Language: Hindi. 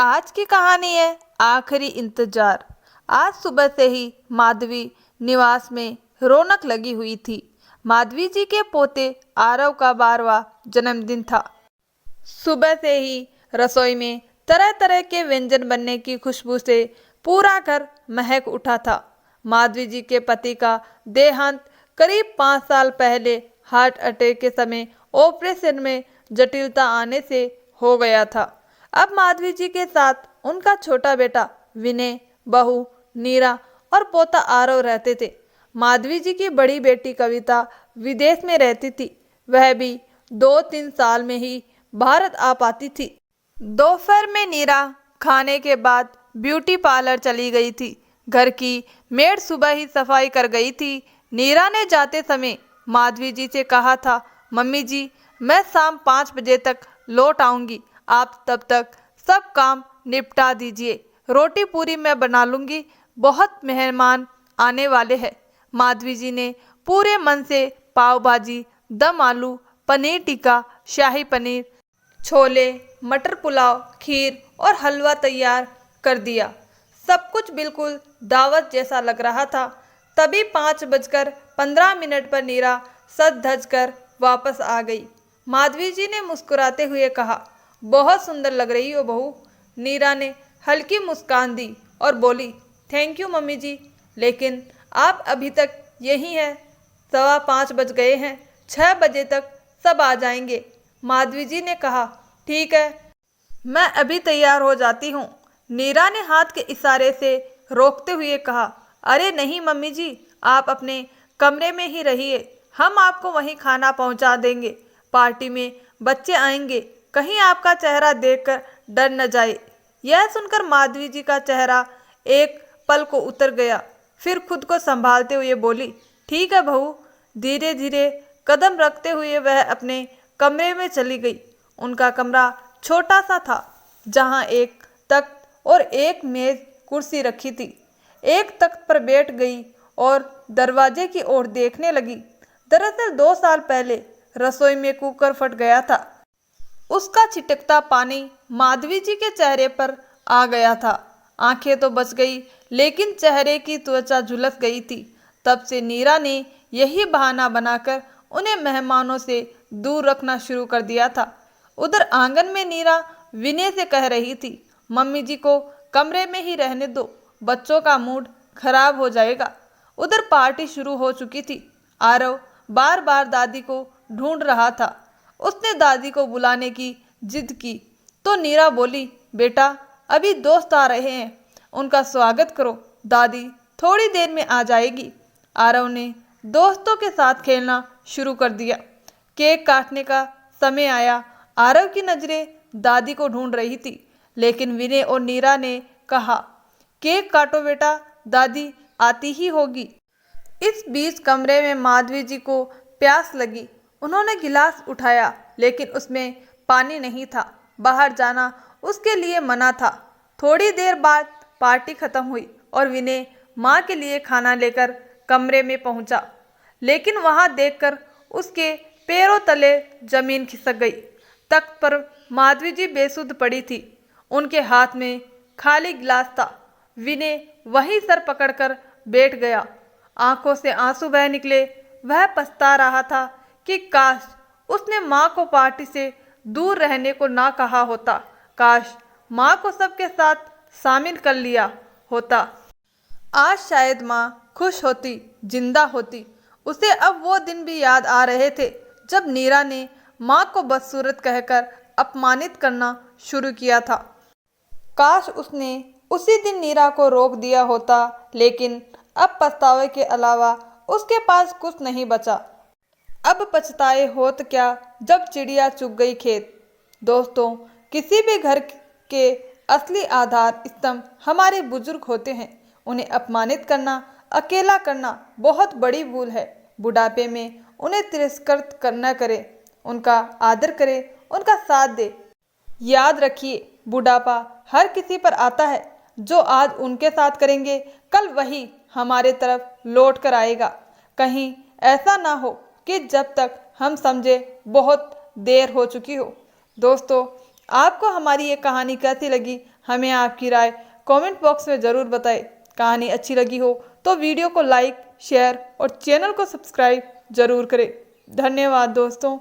आज की कहानी है आखिरी इंतजार। आज सुबह से ही माधवी निवास में रौनक लगी हुई थी। माधवी जी के पोते आरव का 12वां जन्मदिन था। सुबह से ही रसोई में तरह तरह के व्यंजन बनने की खुशबू से पूरा घर महक उठा था। माधवी जी के पति का देहांत करीब 5 साल पहले हार्ट अटैक के समय ऑपरेशन में जटिलता आने से हो गया था। अब माधवी जी के साथ उनका छोटा बेटा विनय, बहू नीरा और पोता आरव रहते थे। माधवी जी की बड़ी बेटी कविता विदेश में रहती थी। वह भी 2-3 साल में ही भारत आ पाती थी। दोपहर में नीरा खाने के बाद ब्यूटी पार्लर चली गई थी। घर की मेड सुबह ही सफाई कर गई थी। नीरा ने जाते समय माधवी जी से कहा था, मम्मी जी मैं शाम 5 बजे तक लौट आऊंगी, आप तब तक सब काम निपटा दीजिए। रोटी पूरी मैं बना लूंगी, बहुत मेहमान आने वाले हैं। माधवी जी ने पूरे मन से पाव भाजी, दम आलू, पनीर टिक्का, शाही पनीर, छोले, मटर पुलाव, खीर और हलवा तैयार कर दिया। सब कुछ बिल्कुल दावत जैसा लग रहा था। तभी 5:15 पर नीरा सज धज कर वापस आ गई। माधवी जी ने मुस्कुराते हुए कहा, बहुत सुंदर लग रही हो बहू। नीरा ने हल्की मुस्कान दी और बोली, थैंक यू मम्मी जी, लेकिन आप अभी तक यहीं हैं। 5:15 बज गए हैं, 6 बजे तक सब आ जाएंगे। माधवी जी ने कहा, ठीक है, मैं अभी तैयार हो जाती हूँ। नीरा ने हाथ के इशारे से रोकते हुए कहा, अरे नहीं मम्मी जी, आप अपने कमरे में ही रहिए, हम आपको वहीं खाना पहुँचा देंगे। पार्टी में बच्चे आएंगे, कहीं आपका चेहरा देखकर डर न जाए। यह सुनकर माधवी जी का चेहरा एक पल को उतर गया। फिर खुद को संभालते हुए बोली, ठीक है बहू। धीरे धीरे कदम रखते हुए वह अपने कमरे में चली गई। उनका कमरा छोटा सा था, जहां एक तख्त और एक मेज कुर्सी रखी थी। एक तख्त पर बैठ गई और दरवाजे की ओर देखने लगी। दरअसल 2 साल पहले रसोई में कुकर फट गया था। उसका छिटकता पानी माधवी जी के चेहरे पर आ गया था। आंखें तो बच गई, लेकिन चेहरे की त्वचा झुलस गई थी। तब से नीरा ने यही बहाना बनाकर उन्हें मेहमानों से दूर रखना शुरू कर दिया था। उधर आंगन में नीरा विनय से कह रही थी, मम्मी जी को कमरे में ही रहने दो, बच्चों का मूड खराब हो जाएगा। उधर पार्टी शुरू हो चुकी थी। आरव बार बार दादी को ढूंढ रहा था। उसने दादी को बुलाने की जिद की तो नीरा बोली, बेटा अभी दोस्त आ रहे हैं, उनका स्वागत करो, दादी थोड़ी देर में आ जाएगी। आरव ने दोस्तों के साथ खेलना शुरू कर दिया। केक काटने का समय आया। आरव की नज़रें दादी को ढूंढ रही थी, लेकिन विनय और नीरा ने कहा, केक काटो बेटा, दादी आती ही होगी। इस बीच कमरे में माधवी जी को प्यास लगी। उन्होंने गिलास उठाया, लेकिन उसमें पानी नहीं था। बाहर जाना उसके लिए मना था। थोड़ी देर बाद पार्टी खत्म हुई और विनय माँ के लिए खाना लेकर कमरे में पहुंचा, लेकिन वहां देखकर उसके पैरों तले जमीन खिसक गई। तख्त पर माधवी जी बेसुध पड़ी थी। उनके हाथ में खाली गिलास था। विनय वहीं सर पकड़कर बैठ गया। आंखों से आंसू बह निकले। वह पछता रहा था कि काश उसने माँ को पार्टी से दूर रहने को ना कहा होता। काश माँ को सबके साथ शामिल कर लिया होता। आज शायद माँ खुश होती, जिंदा होती। उसे अब वो दिन भी याद आ रहे थे जब नीरा ने माँ को बदसूरत कहकर अपमानित करना शुरू किया था। काश उसने उसी दिन नीरा को रोक दिया होता, लेकिन अब पछतावे के अलावा उसके पास कुछ नहीं बचा। अब पछताए होत क्या जब चिड़िया चुग गई खेत। दोस्तों, किसी भी घर के असली आधार स्तंभ हमारे बुजुर्ग होते हैं। उन्हें अपमानित करना, अकेला करना बहुत बड़ी भूल है। बुढ़ापे में उन्हें तिरस्कृत न करें, उनका आदर करें, उनका साथ दे। याद रखिए, बुढ़ापा हर किसी पर आता है। जो आज उनके साथ करेंगे, कल वही हमारे तरफ लौट कर आएगा। कहीं ऐसा ना हो कि जब तक हम समझे बहुत देर हो चुकी हो। दोस्तों, आपको हमारी ये कहानी कैसी लगी हमें आपकी राय कमेंट बॉक्स में ज़रूर बताएं। कहानी अच्छी लगी हो तो वीडियो को लाइक, शेयर और चैनल को सब्सक्राइब जरूर करें। धन्यवाद दोस्तों।